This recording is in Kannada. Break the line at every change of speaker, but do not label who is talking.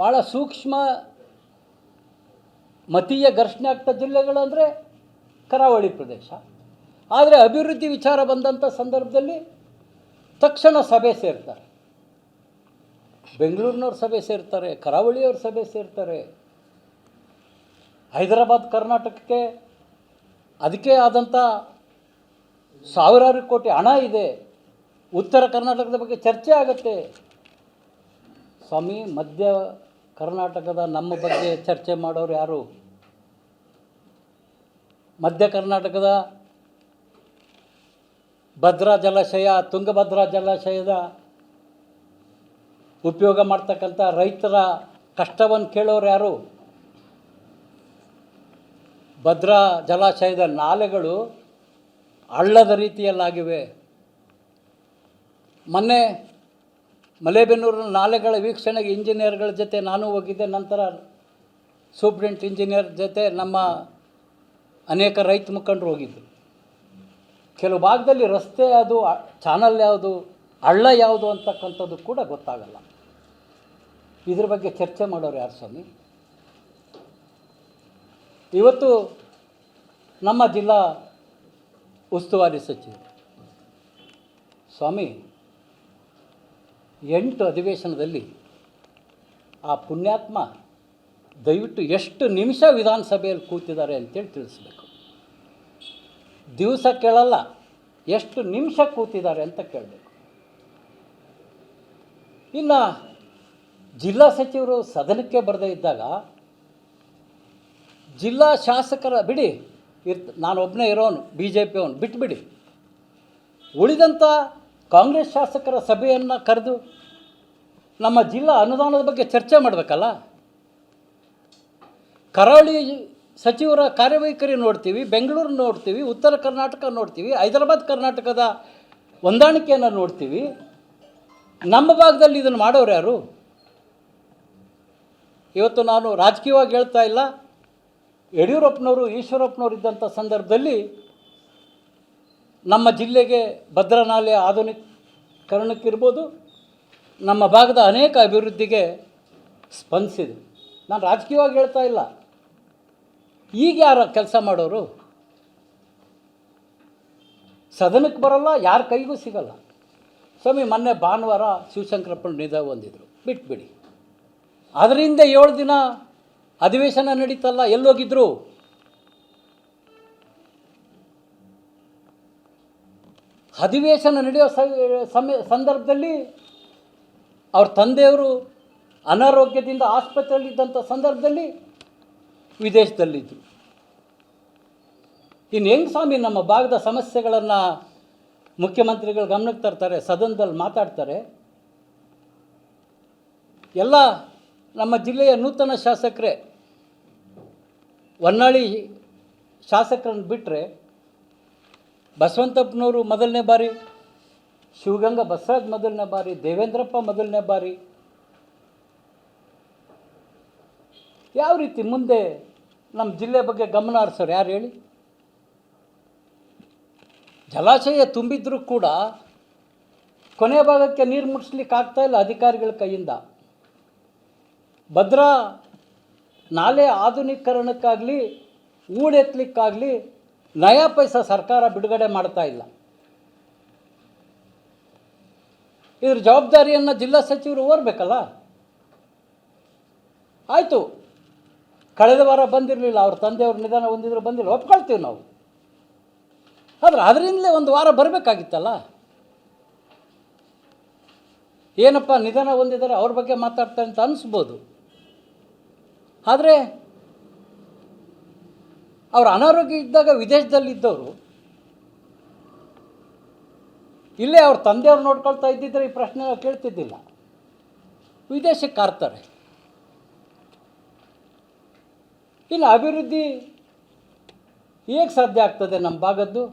ಭಾಳ ಸೂಕ್ಷ್ಮ ಮತೀಯ ಘರ್ಷಣೆ ಆಗ್ತ ಜಿಲ್ಲೆಗಳು ಅಂದರೆ ಕರಾವಳಿ ಪ್ರದೇಶ. ಆದರೆ ಅಭಿವೃದ್ಧಿ ವಿಚಾರ ಬಂದಂಥ ಸಂದರ್ಭದಲ್ಲಿ ತಕ್ಷಣ ಸಭೆ ಸೇರ್ತಾರೆ. ಬೆಂಗಳೂರಿನವ್ರ ಸಭೆ ಸೇರ್ತಾರೆ, ಕರಾವಳಿಯವ್ರ ಸಭೆ ಸೇರ್ತಾರೆ. ಹೈದರಾಬಾದ್ ಕರ್ನಾಟಕಕ್ಕೆ ಅದಕ್ಕೆ ಆದಂಥ ಸಾವಿರಾರು ಕೋಟಿ ಹಣ ಇದೆ, ಉತ್ತರ ಕರ್ನಾಟಕದ ಬಗ್ಗೆ ಚರ್ಚೆ ಆಗುತ್ತೆ. ಸ್ವಾಮಿ, ಮಧ್ಯ ಕರ್ನಾಟಕದ ನಮ್ಮ ಬಗ್ಗೆ ಚರ್ಚೆ ಮಾಡೋರು ಯಾರು? ಮಧ್ಯ ಕರ್ನಾಟಕದ ಭದ್ರಾ ಜಲಾಶಯ, ತುಂಗಭದ್ರಾ ಜಲಾಶಯದ ಉಪಯೋಗ ಮಾಡ್ತಕ್ಕಂಥ ರೈತರ ಕಷ್ಟವನ್ನು ಕೇಳೋರು ಯಾರು? ಭದ್ರಾ ಜಲಾಶಯದ ನಾಲೆಗಳು ಹಳ್ಳದ ರೀತಿಯಲ್ಲಾಗಿವೆ. ಮೊನ್ನೆ ಮಲೇಬೆನ್ನೂರಿನ ನಾಲೆಗಳ ವೀಕ್ಷಣೆಗೆ ಇಂಜಿನಿಯರ್ಗಳ ಜೊತೆ ನಾನು ಹೋಗಿದ್ದೆ. ನಂತರ ಸೂಪ್ರಿಂಟ್ ಇಂಜಿನಿಯರ್ ಜೊತೆ ನಮ್ಮ ಅನೇಕ ರೈತ ಮುಖಂಡರು ಹೋಗಿದ್ದರು. ಕೆಲವು ಭಾಗದಲ್ಲಿ ರಸ್ತೆ ಯಾವುದು, ಚಾನಲ್ ಯಾವುದು, ಹಳ್ಳ ಯಾವುದು ಅಂತಕ್ಕಂಥದ್ದು ಕೂಡ ಗೊತ್ತಾಗಲ್ಲ. ಇದ್ರ ಬಗ್ಗೆ ಚರ್ಚೆ ಮಾಡೋರು ಯಾರು ಸ್ವಾಮಿ? ಇವತ್ತು ನಮ್ಮ ಜಿಲ್ಲಾ ಉಸ್ತುವಾರಿ ಸಚಿವರು ಸ್ವಾಮಿ 8 ಅಧಿವೇಶನದಲ್ಲಿ ಆ ಪುಣ್ಯಾತ್ಮ ದಯವಿಟ್ಟು ಎಷ್ಟು ನಿಮಿಷ ವಿಧಾನಸಭೆಯಲ್ಲಿ ಕೂತಿದ್ದಾರೆ ಅಂತೇಳಿ ತಿಳಿಸ್ಬೇಕು. ದಿವಸ ಕೇಳಲ್ಲ, ಎಷ್ಟು ನಿಮಿಷ ಕೂತಿದ್ದಾರೆ ಅಂತ ಕೇಳಬೇಕು. ಇನ್ನು ಜಿಲ್ಲಾ ಸಚಿವರು ಸದನಕ್ಕೆ ಬರದೇ ಇದ್ದಾಗ ಜಿಲ್ಲಾ ಶಾಸಕರ ಬಿಡಿ, ನಾನು ಒಬ್ಬನೇ ಇರೋನು, ಬಿ ಜೆ ಪಿಯವನು, ಬಿಟ್ಬಿಡಿ, ಉಳಿದಂಥ ಕಾಂಗ್ರೆಸ್ ಶಾಸಕರ ಸಭೆಯನ್ನು ಕರೆದು ನಮ್ಮ ಜಿಲ್ಲಾ ಅನುದಾನದ ಬಗ್ಗೆ ಚರ್ಚೆ ಮಾಡಬೇಕಲ್ಲ. ಕರಾವಳಿ ಸಚಿವರ ಕಾರ್ಯವೈಖರಿ ನೋಡ್ತೀವಿ, ಬೆಂಗಳೂರು ನೋಡ್ತೀವಿ, ಉತ್ತರ ಕರ್ನಾಟಕ ನೋಡ್ತೀವಿ, ಹೈದರಾಬಾದ್ ಕರ್ನಾಟಕದ ಹೊಂದಾಣಿಕೆಯನ್ನು ನೋಡ್ತೀವಿ. ನಮ್ಮ ಭಾಗದಲ್ಲಿ ಇದನ್ನು ಮಾಡೋರು ಯಾರು? ಇವತ್ತು ನಾನು ರಾಜಕೀಯವಾಗಿ ಹೇಳ್ತಾ ಇಲ್ಲ. ಯಡಿಯೂರಪ್ಪನವರು, ಈಶ್ವರಪ್ಪನವರು ಇದ್ದಂಥ ಸಂದರ್ಭದಲ್ಲಿ ನಮ್ಮ ಜಿಲ್ಲೆಗೆ ಭದ್ರಾ ನಾಲೆ ಆಧುನೀಕರಣಕ್ಕಿರ್ಬೋದು, ನಮ್ಮ ಭಾಗದ ಅನೇಕ ಅಭಿವೃದ್ಧಿಗೆ ಸ್ಪಂದಿಸಿದೆ. ನಾನು ರಾಜಕೀಯವಾಗಿ ಹೇಳ್ತಾ ಇಲ್ಲ. ಈಗ ಯಾರು ಕೆಲಸ ಮಾಡೋರು? ಸದನಕ್ಕೆ ಬರೋಲ್ಲ, ಯಾರ ಕೈಗೂ ಸಿಗಲ್ಲ. ಸ್ವಾಮಿ, ಮೊನ್ನೆ ಭಾನುವಾರ ಶಿವಶಂಕರಪ್ಪನ ನಿಧನ ಹೊಂದಿದ್ರು, ಬಿಟ್ಬಿಡಿ. ಅದರಿಂದ 7 ದಿನ ಅಧಿವೇಶನ ನಡೀತಲ್ಲ, ಎಲ್ಲೋಗಿದ್ರು? ಅಧಿವೇಶನ ನಡೆಯೋ ಸಂದರ್ಭದಲ್ಲಿ ಅವ್ರ ತಂದೆಯವರು ಅನಾರೋಗ್ಯದಿಂದ ಆಸ್ಪತ್ರೆಯಲ್ಲಿದ್ದಂಥ ಸಂದರ್ಭದಲ್ಲಿ ವಿದೇಶದಲ್ಲಿದ್ದರು. ಇನ್ನು ಹೆಂಗೆ ಸ್ವಾಮಿ ನಮ್ಮ ಭಾಗದ ಸಮಸ್ಯೆಗಳನ್ನು ಮುಖ್ಯಮಂತ್ರಿಗಳು ಗಮನಕ್ಕೆ ತರ್ತಾರೆ, ಸದನದಲ್ಲಿ ಮಾತಾಡ್ತಾರೆ? ಎಲ್ಲ ನಮ್ಮ ಜಿಲ್ಲೆಯ ನೂತನ ಶಾಸಕರೇ. ಹೊನ್ನಾಳಿ ಶಾಸಕರನ್ನು ಬಿಟ್ಟರೆ ಬಸವಂತಪ್ಪನವರು ಮೊದಲನೇ ಬಾರಿ, ಶಿವಗಂಗಾ ಬಸವರಾಜ್ ಮೊದಲನೇ ಬಾರಿ, ದೇವೇಂದ್ರಪ್ಪ ಮೊದಲನೇ ಬಾರಿ. ಯಾವ ರೀತಿ ಮುಂದೆ ನಮ್ಮ ಜಿಲ್ಲೆ ಬಗ್ಗೆ ಗಮನ ಹರಿಸೋರು ಯಾರು ಹೇಳಿ? ಜಲಾಶಯ ತುಂಬಿದ್ರೂ ಕೂಡ ಕೊನೆ ಭಾಗಕ್ಕೆ ನೀರು ಮುಟ್ಟಿಸ್ಲಿಕ್ಕೆ ಆಗ್ತಾಯಿಲ್ಲ ಅಧಿಕಾರಿಗಳ ಕೈಯಿಂದ. ಭದ್ರಾ ನಾಲೆ ಆಧುನೀಕರಣಕ್ಕಾಗಲಿ ಊಡೆತ್ತಲಿಕ್ಕಾಗಲಿ ನಯಾ ಪೈಸಾ ಸರ್ಕಾರ ಬಿಡುಗಡೆ ಮಾಡ್ತಾ ಇಲ್ಲ. ಇದ್ರ ಜವಾಬ್ದಾರಿಯನ್ನು ಜಿಲ್ಲಾ ಸಚಿವರು ಹೊರಬೇಕಲ್ಲ. ಆಯಿತು, ಕಳೆದ ವಾರ ಬಂದಿರಲಿಲ್ಲ, ಅವ್ರ ತಂದೆಯವ್ರ ನಿಧನ ಹೊಂದಿದ್ರು, ಬಂದಿಲ್ಲ, ಒಪ್ಕೊಳ್ತೀವಿ ನಾವು. ಆದರೆ ಅದರಿಂದಲೇ ಒಂದು ವಾರ ಬರಬೇಕಾಗಿತ್ತಲ್ಲ. ಏನಪ್ಪ ನಿಧನ ಹೊಂದಿದ್ದಾರೆ, ಅವ್ರ ಬಗ್ಗೆ ಮಾತಾಡ್ತಾರೆ ಅಂತ ಅನಿಸ್ಬೋದು. ಆದರೆ ಅವ್ರ ಅನಾರೋಗ್ಯ ಇದ್ದಾಗ ವಿದೇಶದಲ್ಲಿದ್ದವರು ಇಲ್ಲೇ ಅವ್ರ ತಂದೆಯವ್ರು ನೋಡ್ಕೊಳ್ತಾ ಇದ್ದಿದ್ದರೆ ಈ ಪ್ರಶ್ನೆ ಕೇಳ್ತಿದ್ದಿಲ್ಲ. ವಿದೇಶಕ್ಕೆ ಹಾರ್ತಾರೆ. ಇನ್ನು ಅಭಿವೃದ್ಧಿ ಹೇಗೆ ಸಾಧ್ಯ ಆಗ್ತದೆ ನಮ್ಮ ಭಾಗದ್ದು?